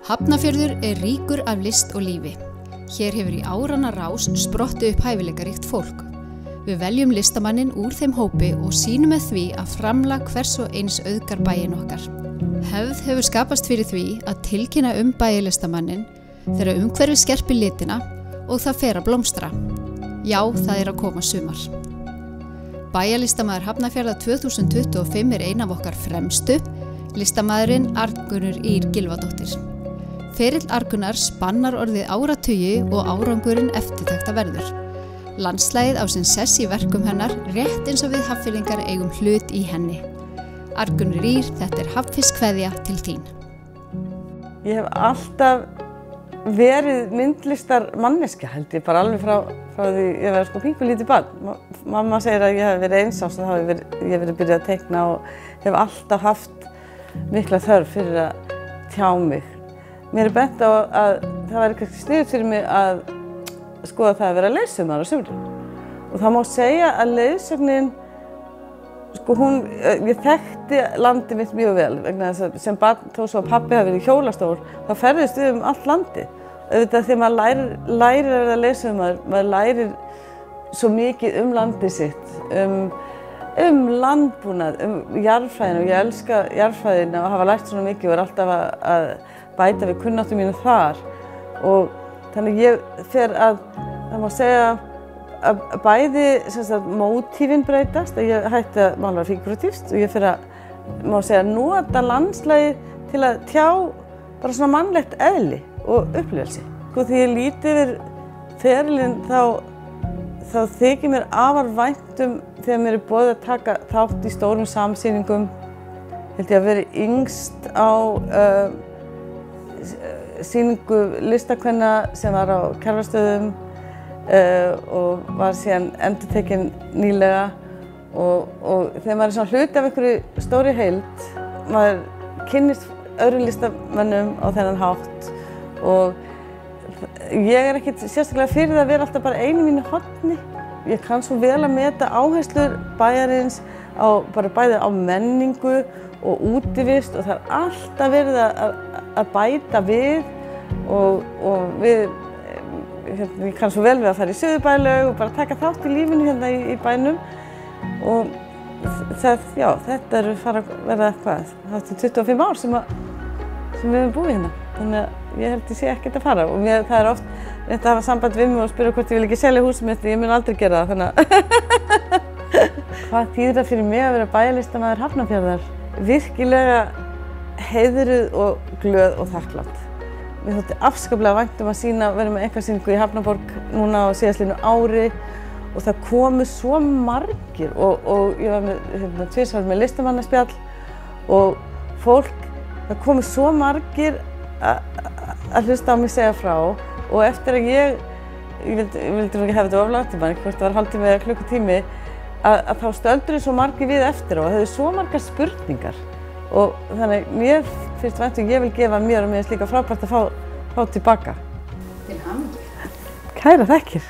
Hafnarfjörður ríkur af list og lífi. Hér hefur í áranna rás sprottið upp hæfileikaríkt fólk. Við veljum listamanninn úr þeim hópi og sýnum með því að framlag hvers og eins auðgar bæinn okkar. Hefð hefur skapast fyrir því að tilkynna bæjarlistamannin þegar umhverfið skerpir litina og það fer að blómstra. Já, það að koma sumar. Bæjarlistamaður Hafnarfjarðar 2025 ein af okkar fremstu, listamaðurinn Arngunnur Ýr Gylfadóttir. Ferill Arngunnar spannar orðið áratugi og árangurinn eftirtekta verður. Landslagið á sinn sess í verkum hennar rétt eins og við Hafnfirðingar eigum hlut í henni. Arngunnur Ýr, þetta hafnfiskkveðja til þín. Ég hef alltaf verið myndlistar manneskja, held ég, bara alveg frá því ég var pínkulítið barn. Mamma segir að ég hef verið eins árs og þá hef ég verið byrjað að teikna og hef alltaf haft mikla þörf fyrir að tjá mig. Mér bent á að það væri kannski sniðugt fyrir mig að skoða það að vera leiðsögmaður á sumrin. Og það má segja að leiðsögnin, ég þekkti landið mitt mjög vel vegna þess að sem barn, þó svo að pabbi hafi verið í hjólastól, þá ferðist við allt landið. Auðvitað þegar maður lærir að vera leiðsögmaður, maður lærir svo mikið landið sitt, landbúnað, jarðfræðina og ég elska jarðfræðina og hafa lært svona mikið og alltaf að bæta við kunnáttu mínu þar og þannig ég fer að, það má segja að bæði mótífin breytast, að ég hætti að mála fígúratífst og ég fer að, má segja, nota landslagið til að tjá bara svona mannlegt eðli og upplifelse. Þegar ég líti yfir ferilinn þá þykir mér afar vænt þegar mér boðið að taka þátt í stórum samsýningum. Held ég að vera yngst á sýningu listakvenna sem var á Kjarvalsstöðum og var síðan endurtekin nýlega og þegar maður svona hluti af einhverju stóri heild, maður kynnist öðrum listamönnum á þennan hátt og ég ekkert sérstaklega fyrir það að vera alltaf bara ein í mínu horni. Ég kann svo vel að meta áherslur bæjarins bæði á menningu og útivist og það alltaf verið að bæta við og við, ég kann svo vel við að fara í Suðurbælaug og bara taka þátt í lífinu hérna í bænum og þetta fara að verða eitthvað, það 25 ár sem við höfum búið hérna. Þannig að ég held ég sé ekkert að fara og það er oft reynt að hafa samband við mig og spyrja hvort ég vil ekki selja húsið mitt, ég mun aldrei gera það, þannig að hvað þýðir það fyrir mig að vera bæjarlistamaður Hafnarfjarðar? Virkilega heiðruð og glöð og þakklátt. Mér þótti afskaplega vænt að vera með einkasýningu í Hafnarborg núna á síðastliðnu ári og það komu svo margir og ég var með tvisvar með listamannaspjall og fólk, það komu svo margir að hlusta á mig segja frá og eftir að ég vildi ekki hafa þetta oflátt í manni, hvort það var hálftími eða klukkutími, að þá stöldruðu svo margir við eftir og það hefðu svo margar spurningar og þannig mér finnst vænt og ég vil gefa mér og mér finnst líka frábært að fá tilbaka. Til hamingju. Kærar þakkir.